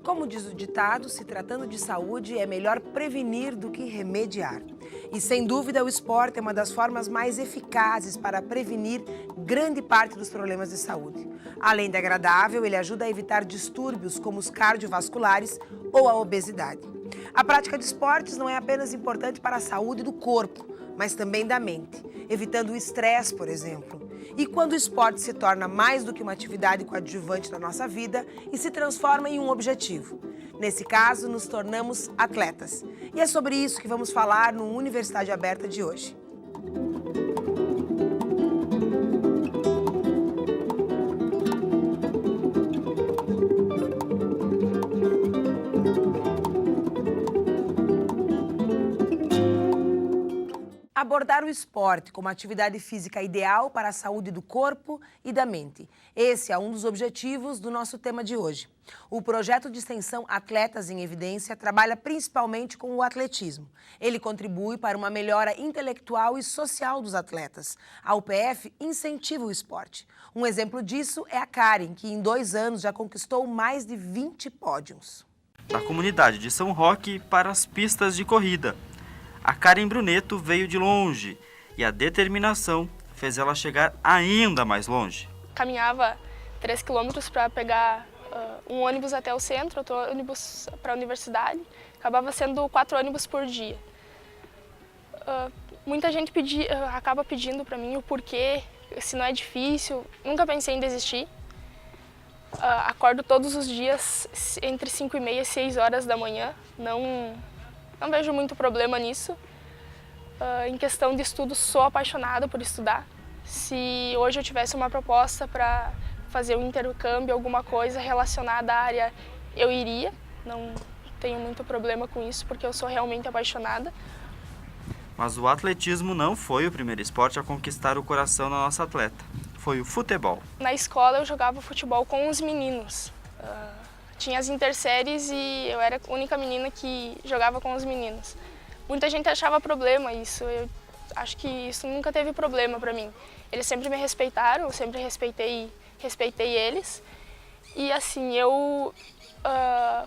Como diz o ditado, se tratando de saúde, é melhor prevenir do que remediar. E, sem dúvida, o esporte é uma das formas mais eficazes para prevenir grande parte dos problemas de saúde. Além de agradável, ele ajuda a evitar distúrbios como os cardiovasculares ou a obesidade. A prática de esportes não é apenas importante para a saúde do corpo, mas também da mente, evitando o estresse, por exemplo. E quando o esporte se torna mais do que uma atividade coadjuvante na nossa vida e se transforma em um objetivo. Nesse caso, nos tornamos atletas. E é sobre isso que vamos falar no Universidade Aberta de hoje. Abordar o esporte como atividade física ideal para a saúde do corpo e da mente. Esse é um dos objetivos do nosso tema de hoje. O projeto de extensão Atletas em Evidência trabalha principalmente com o atletismo. Ele contribui para uma melhora intelectual e social dos atletas. A UPF incentiva o esporte. Um exemplo disso é a Karen, que em 2 anos já conquistou mais de 20 pódios. Da comunidade de São Roque para as pistas de corrida. A Karen Bruneto veio de longe e a determinação fez ela chegar ainda mais longe. Caminhava 3 quilômetros para pegar um ônibus até o centro, outro ônibus para a universidade. Acabava sendo 4 ônibus por dia. Muita gente acaba pedindo para mim o porquê, se não é difícil. Nunca pensei em desistir. Acordo todos os dias entre 5h30 e 6 horas da manhã. Não vejo muito problema nisso. Em questão de estudo, sou apaixonada por estudar. Se hoje eu tivesse uma proposta para fazer um intercâmbio, alguma coisa relacionada à área, eu iria. Não tenho muito problema com isso, porque eu sou realmente apaixonada. Mas o atletismo não foi o primeiro esporte a conquistar o coração da nossa atleta. Foi o futebol. Na escola eu jogava futebol com os meninos. Tinha as interséries e eu era a única menina que jogava com os meninos. Muita gente achava problema isso, eu acho que isso nunca teve problema para mim. Eles sempre me respeitaram, eu sempre respeitei eles. E assim, eu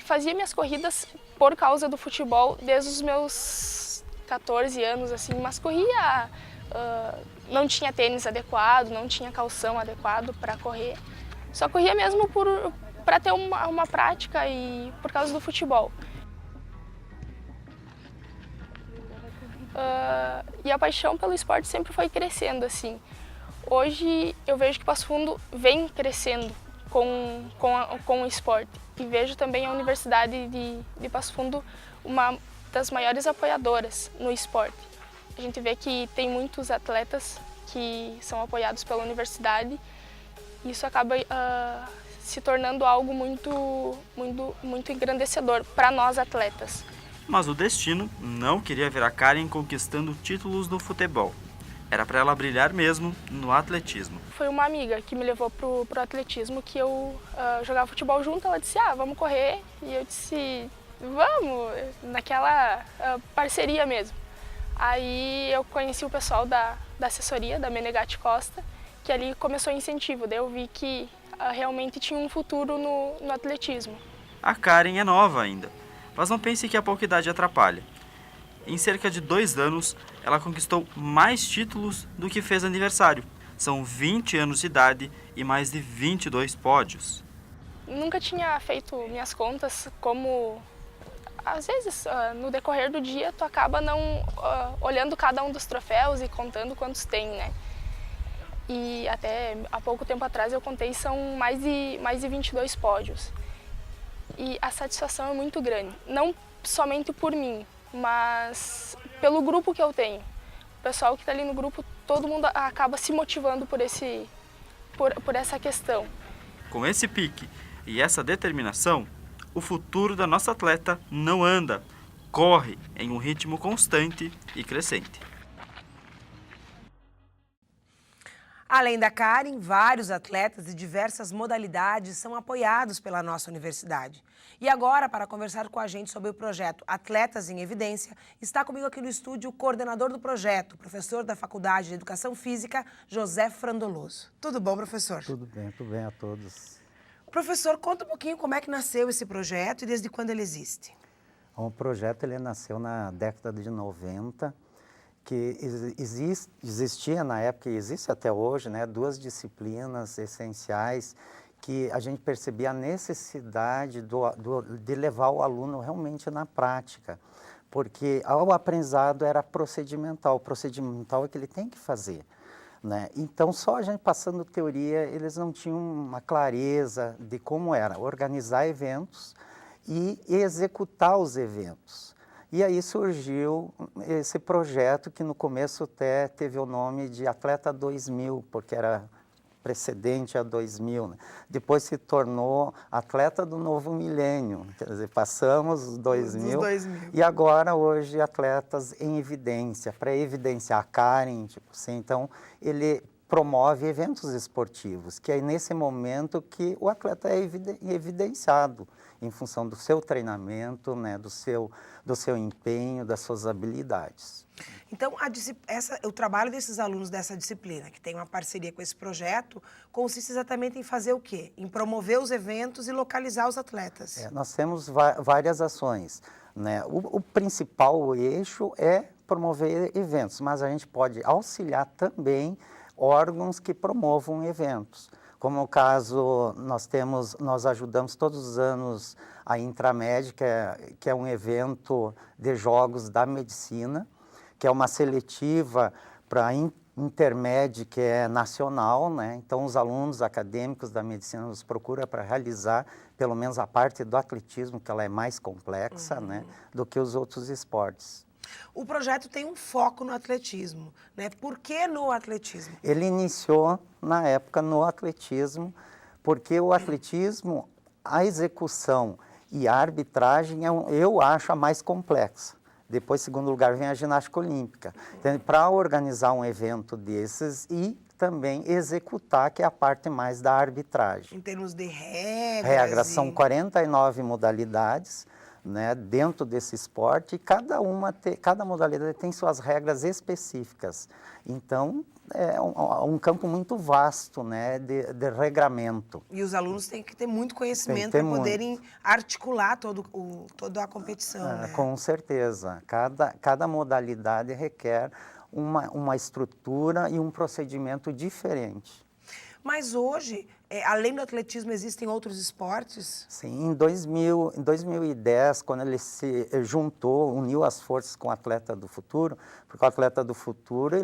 fazia minhas corridas por causa do futebol desde os meus 14 anos, assim, mas corria, não tinha tênis adequado, não tinha calção adequado para correr. Só corria mesmo para ter uma prática e por causa do futebol. E a paixão pelo esporte sempre foi crescendo, assim. Hoje eu vejo que Passo Fundo vem crescendo com o esporte. E vejo também a Universidade de Passo Fundo uma das maiores apoiadoras no esporte. A gente vê que tem muitos atletas que são apoiados pela universidade e isso acaba se tornando algo muito engrandecedor para nós atletas. Mas o destino não queria ver a Karen conquistando títulos no futebol. Era para ela brilhar mesmo no atletismo. Foi uma amiga que me levou pro atletismo, que eu jogava futebol junto. Ela disse, vamos correr. E eu disse, vamos, naquela parceria mesmo. Aí eu conheci o pessoal da assessoria, da Menegatti Costa, que ali começou o incentivo. Daí eu vi que realmente tinha um futuro no atletismo. A Karen é nova ainda, mas não pense que a pouca idade atrapalha. Em cerca de 2 anos, ela conquistou mais títulos do que fez aniversário. São 20 anos de idade e mais de 22 pódios. Nunca tinha feito minhas contas, como às vezes no decorrer do dia tu acaba não olhando cada um dos troféus e contando quantos tem, né? E até há pouco tempo atrás eu contei, são mais de 22 pódios. E a satisfação é muito grande, não somente por mim, mas pelo grupo que eu tenho. O pessoal que está ali no grupo, todo mundo acaba se motivando por essa questão. Com esse pique e essa determinação, o futuro da nossa atleta não anda, corre em um ritmo constante e crescente. Além da Karen, vários atletas de diversas modalidades são apoiados pela nossa universidade. E agora, para conversar com a gente sobre o projeto Atletas em Evidência, está comigo aqui no estúdio o coordenador do projeto, professor da Faculdade de Educação Física, José Frandoloso. Tudo bom, professor? Tudo bem a todos. Professor, conta um pouquinho como é que nasceu esse projeto e desde quando ele existe. O projeto ele nasceu na década de 90, que existia na época e existe até hoje, né, duas disciplinas essenciais que a gente percebia a necessidade de levar o aluno realmente na prática, porque o aprendizado era procedimental, o procedimental é que ele tem que fazer. Né? Então, só a gente passando teoria, eles não tinham uma clareza de como era organizar eventos e executar os eventos. E aí surgiu esse projeto que no começo até teve o nome de Atleta 2000, porque era precedente a 2000. Né? Depois se tornou Atleta do Novo Milênio, quer dizer, passamos os 2000, e agora hoje Atletas em Evidência, para evidenciar a Karen, tipo assim, então ele promove eventos esportivos, que é nesse momento que o atleta é evidenciado em função do seu treinamento, né, do seu empenho, das suas habilidades. Então, o trabalho desses alunos dessa disciplina, que tem uma parceria com esse projeto, consiste exatamente em fazer o quê? Em promover os eventos e localizar os atletas. Nós temos várias ações. Né? O principal eixo é promover eventos, mas a gente pode auxiliar também órgãos que promovam eventos. Como no caso, nós ajudamos todos os anos a Intramed, que é um evento de jogos da medicina, que é uma seletiva para a Intermed, que é nacional, né? Então os alunos acadêmicos da medicina nos procuram para realizar pelo menos a parte do atletismo, que ela é mais complexa, né, do que os outros esportes. O projeto tem um foco no atletismo, né? Por que no atletismo? Ele iniciou, na época, no atletismo, porque o atletismo, a execução e a arbitragem, eu acho a mais complexa. Depois, em segundo lugar, vem a ginástica olímpica. Então, para organizar um evento desses e também executar, que é a parte mais da arbitragem. Em termos de regras? Regras, são 49 modalidades, né, dentro desse esporte, e cada modalidade tem suas regras específicas. Então, é um campo muito vasto, né, de regramento. E os alunos têm que ter muito conhecimento para poderem articular toda a competição. Né? Com certeza. Cada modalidade requer uma estrutura e um procedimento diferente. Mas hoje, além do atletismo, existem outros esportes? Sim, em 2010, quando ele se juntou, uniu as forças com o Atleta do Futuro, porque o Atleta do Futuro,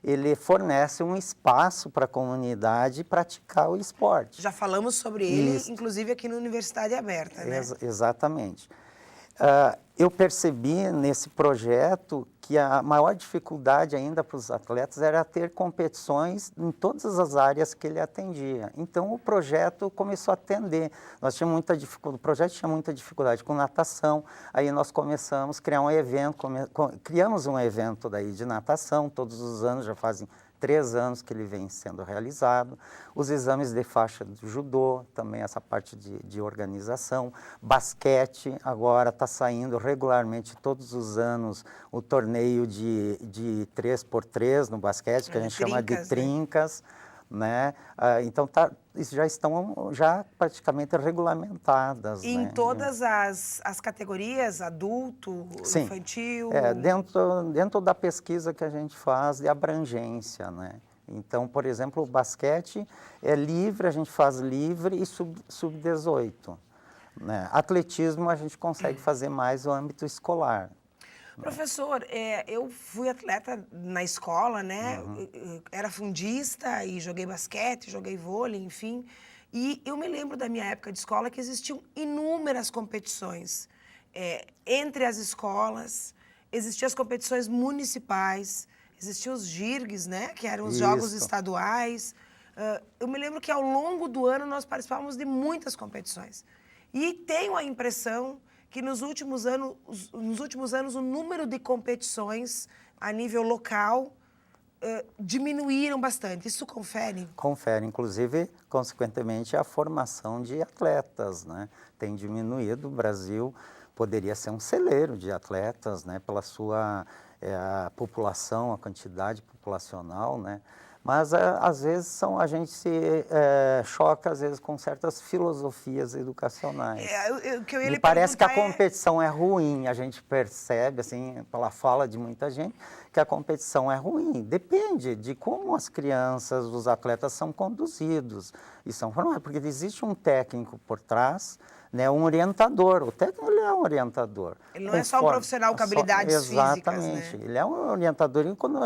ele fornece um espaço para a comunidade praticar o esporte. Já falamos sobre ele, inclusive aqui na Universidade Aberta, né? Exatamente. Eu percebi nesse projeto que a maior dificuldade ainda para os atletas era ter competições em todas as áreas que ele atendia. Então, o projeto começou a atender. O projeto tinha muita dificuldade com natação, aí nós começamos a criar um evento, criamos um evento daí de natação, todos os anos, já fazem 3 anos que ele vem sendo realizado. Os exames de faixa do judô, também essa parte de organização. Basquete, agora está saindo regularmente todos os anos o torneio de 3x3 no basquete, que a gente chama de trincas. Né? Então, isso já estão praticamente regulamentadas. E em né? todas as categorias, adulto, Sim. infantil? Dentro da pesquisa que a gente faz de abrangência. Né? Então, por exemplo, o basquete é livre, a gente faz livre e sub-18. Né? Atletismo a gente consegue fazer mais no âmbito escolar. Professor, eu fui atleta na escola, né? Era fundista e joguei basquete, joguei vôlei, enfim. E eu me lembro da minha época de escola que existiam inúmeras competições. Entre as escolas, existiam as competições municipais, existiam os JIRGs, né? Que eram os jogos estaduais. Eu me lembro que ao longo do ano nós participávamos de muitas competições. E tenho a impressão que nos últimos anos o número de competições a nível local diminuíram bastante. Isso confere? Confere, inclusive, consequentemente, a formação de atletas, né? Tem diminuído. O Brasil poderia ser um celeiro de atletas, né? Pela sua população, a quantidade populacional, né? Mas às vezes a gente se choca às vezes com certas filosofias educacionais. O que eu ia Me lhe parece que a perguntar competição é ruim, a gente percebe, assim, pela fala de muita gente, que a competição é ruim. Depende de como as crianças, os atletas são conduzidos e são formados, porque existe um técnico por trás, né, um orientador. O técnico ele é um orientador. Ele não é só um profissional com habilidades físicas, né? Exatamente. Ele é um orientador e quando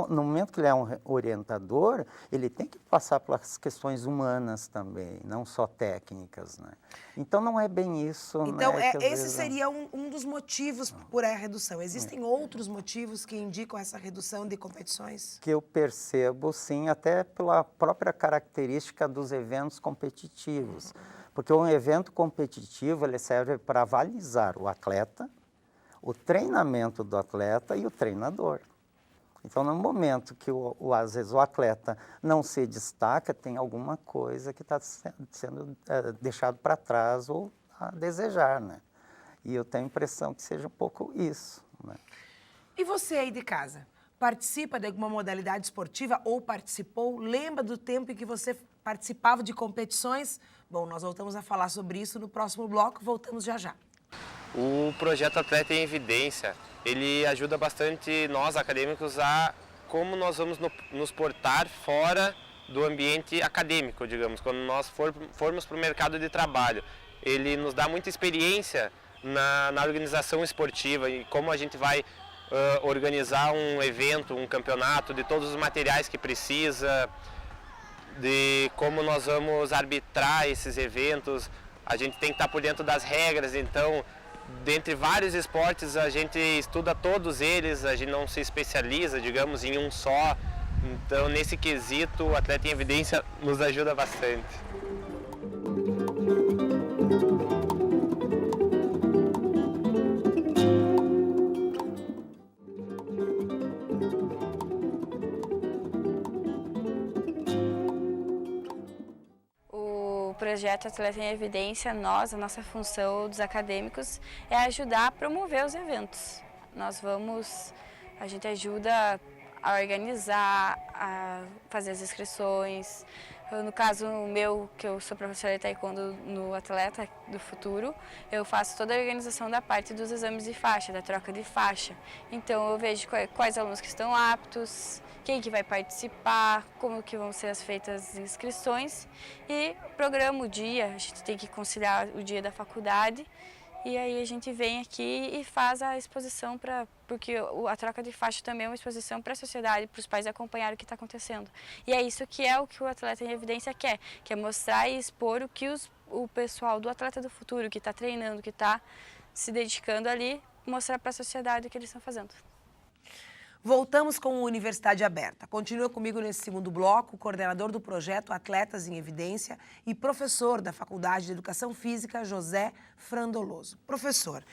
no momento que ele é um orientador, ele tem que passar pelas questões humanas também, não só técnicas, né? Então não é bem isso, Então, né, que às esse vezes seria um dos motivos por a redução. Existem outros motivos que indicam essa redução de competições? que eu percebo, sim, até pela própria característica dos eventos competitivos. Porque um evento competitivo, ele serve para avalizar o atleta, o treinamento do atleta e o treinador. Então, no momento que, às vezes, o atleta não se destaca, tem alguma coisa que está sendo deixado para trás ou a desejar, né? E eu tenho a impressão que seja um pouco isso, né? E você aí de casa? Participa de alguma modalidade esportiva ou participou? Lembra do tempo em que você participava de competições? Bom, nós voltamos a falar sobre isso no próximo bloco. Voltamos já já. O projeto Atleta em Evidência, ele ajuda bastante nós acadêmicos a como nós vamos nos portar fora do ambiente acadêmico, digamos, quando nós formos para o mercado de trabalho. Ele nos dá muita experiência na organização esportiva e como a gente vai organizar um evento, um campeonato, de todos os materiais que precisa, de como nós vamos arbitrar esses eventos. A gente tem que estar por dentro das regras, então, dentre vários esportes, a gente estuda todos eles, a gente não se especializa, digamos, em um só. Então, nesse quesito, o Atleta em Evidência nos ajuda bastante. O projeto Atleta em Evidência, a nossa função dos acadêmicos é ajudar a promover os eventos. A gente ajuda a organizar, a fazer as inscrições. No caso meu, que eu sou professora de taekwondo no Atleta do Futuro, eu faço toda a organização da parte dos exames de faixa, da troca de faixa. Então eu vejo quais alunos que estão aptos, quem que vai participar, como que vão ser feitas as inscrições e programo o dia. A gente tem que conciliar o dia da faculdade e aí a gente vem aqui e faz a exposição porque a troca de faixa também é uma exposição para a sociedade, para os pais acompanharem o que está acontecendo. E é isso que o Atleta em Evidência quer, que é mostrar e expor o que o pessoal do Atleta do Futuro, que está treinando, que está se dedicando ali, mostrar para a sociedade o que eles estão fazendo. Voltamos com a Universidade Aberta. Continua comigo nesse segundo bloco o coordenador do projeto Atletas em Evidência e professor da Faculdade de Educação Física, José Frandoloso. Professor,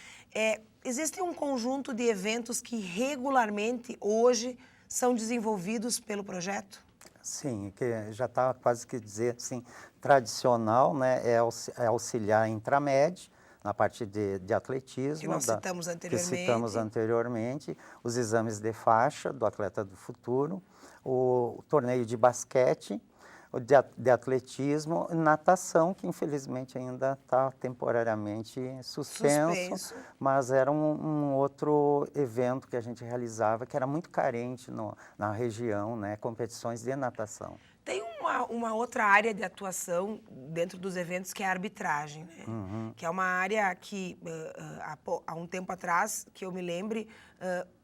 existe um conjunto de eventos que regularmente hoje são desenvolvidos pelo projeto? Sim, que já está quase que dizer assim, tradicional, né, é auxiliar a Intramed, na parte de atletismo, que nós citamos anteriormente, os exames de faixa do Atleta do Futuro, o torneio de basquete, o de atletismo e natação, que infelizmente ainda está temporariamente suspenso, mas era um outro evento que a gente realizava que era muito carente na região, né, competições de natação. Tem uma outra área de atuação dentro dos eventos que é a arbitragem, né? Uhum. Que é uma área que, há um tempo atrás, que eu me lembre,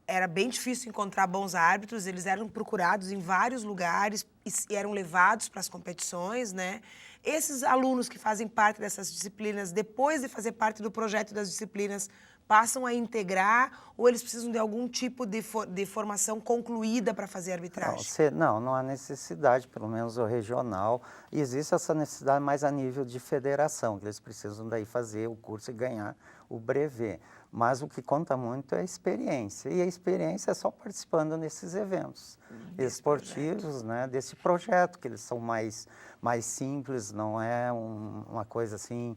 era bem difícil encontrar bons árbitros, eles eram procurados em vários lugares e eram levados para as competições, né? Esses alunos que fazem parte dessas disciplinas, depois de fazer parte do projeto das disciplinas, passam a integrar ou eles precisam de algum tipo de formação concluída para fazer arbitragem? Não há necessidade, pelo menos o regional. Existe essa necessidade mais a nível de federação, que eles precisam daí fazer o curso e ganhar o brevet. Mas o que conta muito é a experiência. E a experiência é só participando nesses eventos esportivos, né, desse projeto, que eles são mais simples, não é uma coisa assim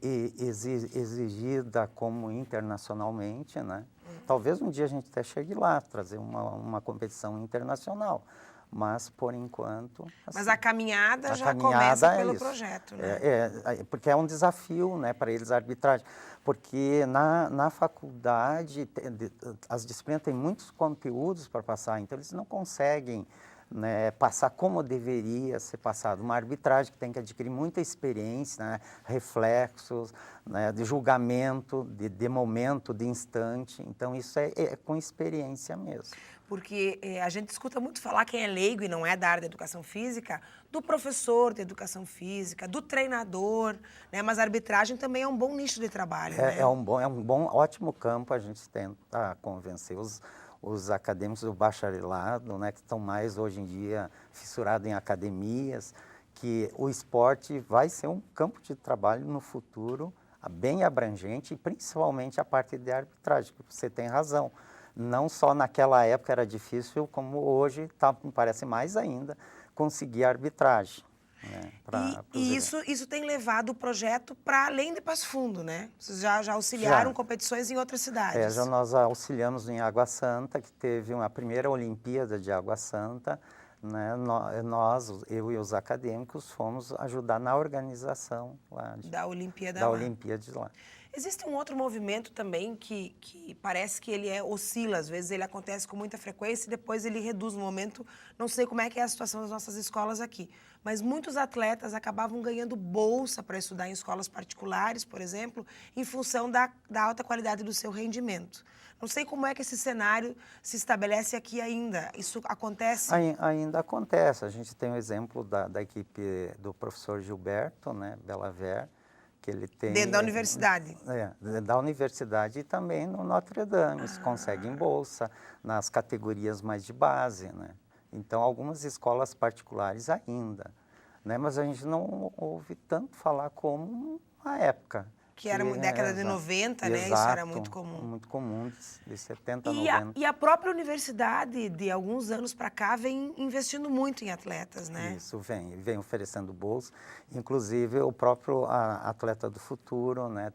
exigida como internacionalmente, né? Talvez um dia a gente até chegue lá, trazer uma competição internacional. mas por enquanto... Mas assim, a caminhada já caminhada começa é pelo isso. projeto, né? Porque é um desafio, né, para eles a arbitragem, porque na faculdade as disciplinas têm muitos conteúdos para passar, então eles não conseguem, né, passar como deveria ser passado. Uma arbitragem que tem que adquirir muita experiência, né, reflexos, né, de julgamento, de momento, de instante. Então, isso é com experiência mesmo. Porque a gente escuta muito falar, quem é leigo e não é da área da educação física, do professor de educação física, do treinador, né? Mas a arbitragem também é um bom nicho de trabalho, né? É um bom, ótimo campo. A gente tenta convencer os acadêmicos do bacharelado, né, que estão mais hoje em dia fissurados em academias, que o esporte vai ser um campo de trabalho no futuro bem abrangente, e principalmente a parte de arbitragem, que você tem razão. Não só naquela época era difícil, como hoje, me parece mais ainda, conseguir arbitragem. Né, e isso tem levado o projeto para além de Passo Fundo, né? Vocês já auxiliaram competições em outras cidades. Já nós auxiliamos em Água Santa, que teve a primeira Olimpíada de Água Santa, né? Eu e os acadêmicos fomos ajudar na organização lá da Olimpíada da lá. Olimpíada de lá. Existe um outro movimento também que parece que ele oscila, às vezes ele acontece com muita frequência e depois ele reduz no momento. Não sei como é que é a situação das nossas escolas aqui, mas muitos atletas acabavam ganhando bolsa para estudar em escolas particulares, por exemplo, em função da alta qualidade do seu rendimento. Não sei como é que esse cenário se estabelece aqui ainda. Isso acontece? Ainda acontece. A gente tem o exemplo da equipe do professor Gilberto, né, Belaver, que ele tem... Dentro da universidade? Da universidade e também no Notre Dame, conseguem bolsa nas categorias mais de base, né? Então, algumas escolas particulares ainda, né? Mas a gente não ouve tanto falar como na época. Que era década de 90, né? Exato, isso era muito comum. Muito comum, de 70, 90. E a própria universidade, de alguns anos para cá, vem investindo muito em atletas, né? Isso, vem oferecendo bolsa. Inclusive, o próprio Atleta do Futuro, né?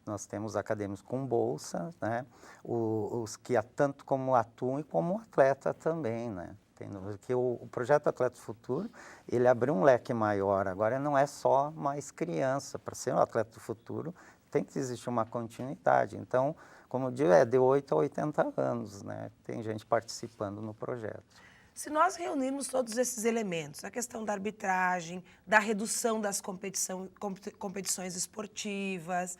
Nós temos acadêmicos com bolsa, né? Os que tanto como atuam e como atleta também, né? Porque o projeto Atleta do Futuro, ele abriu um leque maior. Agora não é só mais criança. Para ser um atleta do futuro, tem que existir uma continuidade. Então, como eu digo, de 8 a 80 anos, né? Tem gente participando no projeto. Se nós reunirmos todos esses elementos, a questão da arbitragem, da redução das competições esportivas,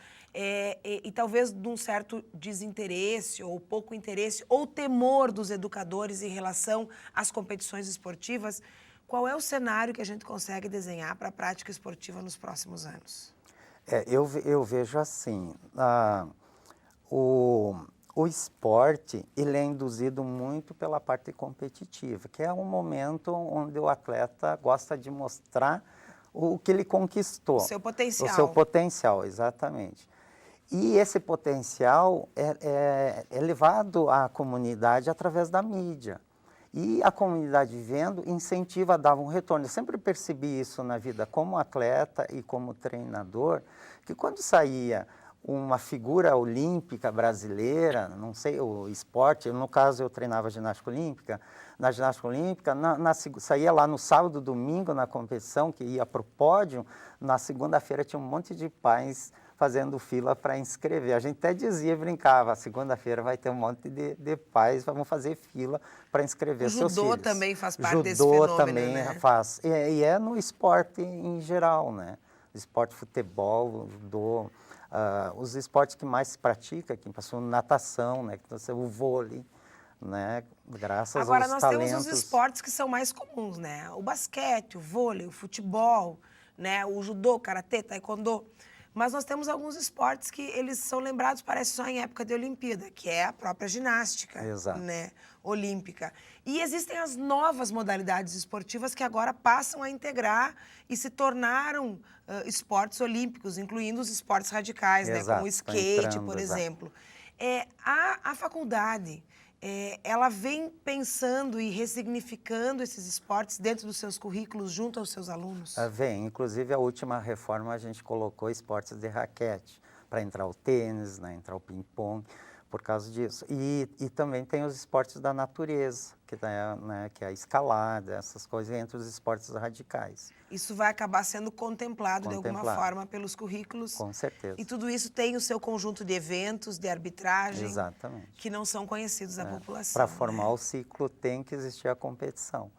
e talvez de um certo desinteresse ou pouco interesse ou temor dos educadores em relação às competições esportivas, qual é o cenário que a gente consegue desenhar para a prática esportiva nos próximos anos? Eu vejo assim, o esporte, ele é induzido muito pela parte competitiva, que é um momento onde o atleta gosta de mostrar o que ele conquistou. O seu potencial. O seu potencial, exatamente. E esse potencial é levado à comunidade através da mídia. E a comunidade vendo incentiva, dava um retorno. Eu sempre percebi isso na vida como atleta e como treinador, que quando saía uma figura olímpica brasileira, não sei, o esporte, no caso eu treinava ginástica olímpica, na ginástica olímpica, saía lá no sábado, domingo na competição, que ia para o pódio, na segunda-feira tinha um monte de pais fazendo fila para inscrever. A gente até dizia, brincava, segunda-feira vai ter um monte de pais, vamos fazer fila para inscrever seus filhos. O judô também faz parte desse fenômeno, Judô também, né? faz. E é no esporte em geral, né? Esporte, futebol, judô, os esportes que mais se pratica, que passou natação, né? O vôlei, né? Graças aos talentos. Agora, nós temos os esportes que são mais comuns, né? O basquete, o vôlei, o futebol, né? O judô, o karatê, taekwondo. Mas nós temos alguns esportes que eles são lembrados, parece, só em época de Olimpíada, que é a própria ginástica, né, olímpica. E existem as novas modalidades esportivas que agora passam a integrar e se tornaram esportes olímpicos, incluindo os esportes radicais, né, como o skate, por exemplo. A faculdade, ela vem pensando e ressignificando esses esportes dentro dos seus currículos junto aos seus alunos? Vem. Inclusive, a última reforma a gente colocou esportes de raquete, para entrar o tênis, né, entrar o ping-pong, por causa disso. E também tem os esportes da natureza, que é a escalada, essas coisas, entre os esportes radicais. Isso vai acabar sendo contemplado de alguma forma pelos currículos. Com certeza. E tudo isso tem o seu conjunto de eventos, de arbitragem, exatamente, que não são conhecidos da população. Para formar o ciclo tem que existir a competição.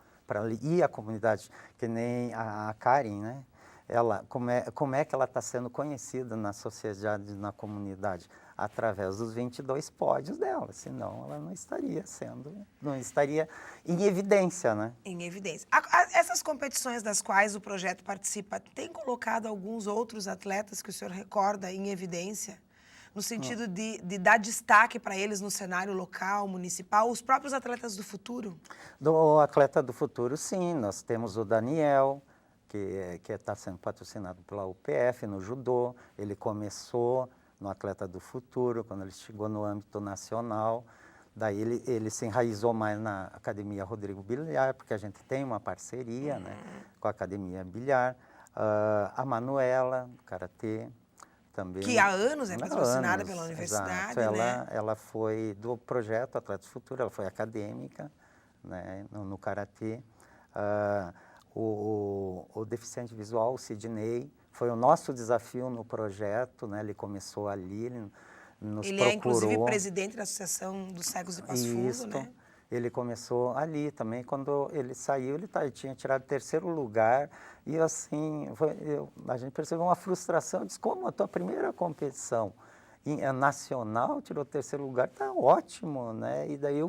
E a comunidade, que nem a Karen, né? Ela, como é que ela está sendo conhecida na sociedade, na comunidade? Através dos 22 pódios dela, senão ela não estaria em evidência, né? Em evidência. Essas competições das quais o projeto participa, tem colocado alguns outros atletas que o senhor recorda em evidência? No sentido de dar destaque para eles no cenário local, municipal, os próprios atletas do futuro? Do atleta do futuro, sim. Nós temos o Daniel, que está sendo patrocinado pela UPF no judô. Ele começou no Atleta do Futuro, quando ele chegou no âmbito nacional. Daí ele se enraizou mais na Academia Rodrigo Bilhar, porque a gente tem uma parceria, né, com a Academia Bilhar. A Manuela, Karatê, também. Que há anos é patrocinada pela universidade, exato. né? Ela foi do projeto Atleta do Futuro, ela foi acadêmica, né, no Karatê. O deficiente visual, o Sidney, foi o nosso desafio no projeto, né? Ele começou ali, ele nos procurou. É, inclusive, presidente da Associação dos Cegos de Passo Fundo, né? Ele começou ali também. Quando ele saiu, ele tinha tirado 3º lugar. E, assim, a gente percebeu uma frustração. Eu disse, como a tua primeira competição nacional, tirou 3º lugar, tá ótimo, né? E daí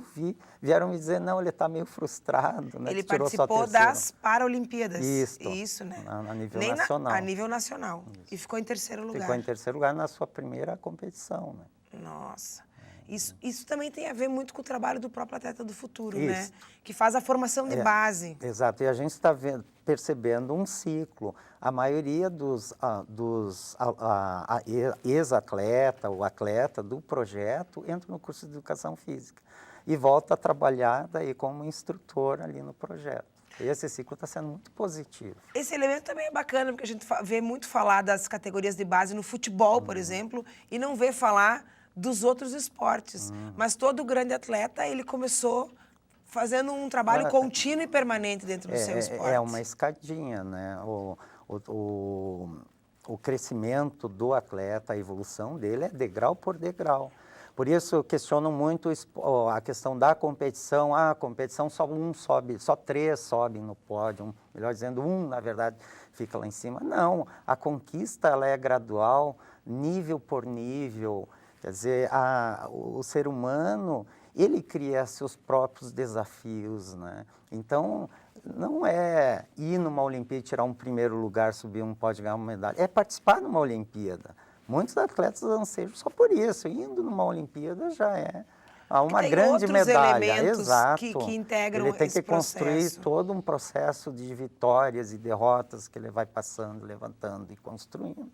vieram me dizer, não, ele está meio frustrado, né? Ele tirou participou das Paralimpíadas. Isso, né? A nível nacional. A nível nacional. Isso. E ficou em 3º lugar. Ficou em 3º lugar na sua primeira competição, né? Nossa. Isso também tem a ver muito com o trabalho do próprio Atleta do Futuro, né? Que faz a formação de base. Exato, e a gente está percebendo um ciclo. A maioria dos ex-atleta, o atleta do projeto, entra no curso de Educação Física e volta a trabalhar daí como instrutor ali no projeto. E esse ciclo está sendo muito positivo. Esse elemento também é bacana, porque a gente vê muito falar das categorias de base no futebol, por exemplo, e não vê falar dos outros esportes. Mas todo grande atleta, ele começou fazendo um trabalho contínuo e permanente dentro do seu esporte. É uma escadinha, né? O crescimento do atleta, a evolução dele é degrau por degrau. Por isso eu questiono muito a questão da competição. A competição só 3 sobem no pódio, melhor dizendo, na verdade, fica lá em cima. Não, a conquista ela é gradual, nível por nível. Quer dizer, o ser humano, ele cria seus próprios desafios, né? Então, não é ir numa Olimpíada, tirar um 1º lugar, subir um pódio, ganhar uma medalha. É participar numa Olimpíada. Muitos atletas anseiam só por isso. Indo numa Olimpíada já é uma grande medalha. Exato. Que integram ele tem esse que construir processo. todo um processo de vitórias e derrotas que ele vai passando, levantando e construindo.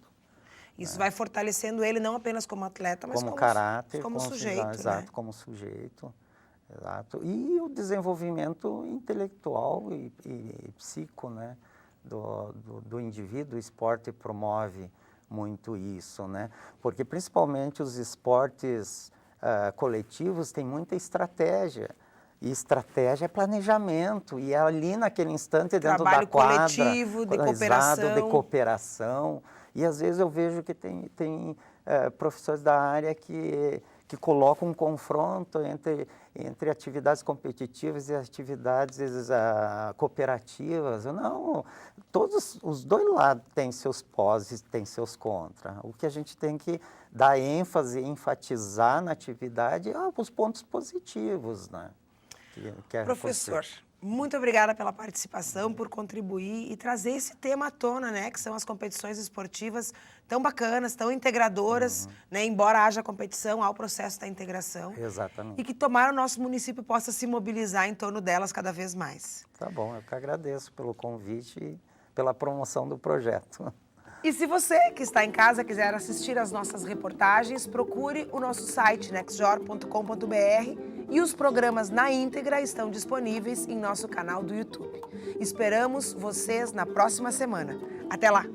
Isso vai fortalecendo ele não apenas como atleta, mas como caráter, como sujeito. Exato, né? como sujeito. Exato. E o desenvolvimento intelectual e psico, né, do indivíduo. O esporte promove muito isso, né? Porque principalmente os esportes coletivos têm muita estratégia. E estratégia é planejamento. E é ali naquele instante, dentro da quadra. Trabalho coletivo, de cooperação. Exato, de cooperação. E às vezes eu vejo que tem professores da área que colocam um confronto entre atividades competitivas e atividades cooperativas. Não, todos os dois lados têm seus pós e têm seus contras. O que a gente tem que dar ênfase, enfatizar na atividade os pontos positivos, né? Professor, muito obrigada pela participação, por contribuir e trazer esse tema à tona, né? Que são as competições esportivas tão bacanas, tão integradoras, né? Embora haja competição, há o processo da integração. Exatamente. E que tomara o nosso município possa se mobilizar em torno delas cada vez mais. Tá bom, eu que agradeço pelo convite e pela promoção do projeto. E se você que está em casa quiser assistir às nossas reportagens, procure o nosso site nextjor.com.br e os programas na íntegra estão disponíveis em nosso canal do YouTube. Esperamos vocês na próxima semana. Até lá!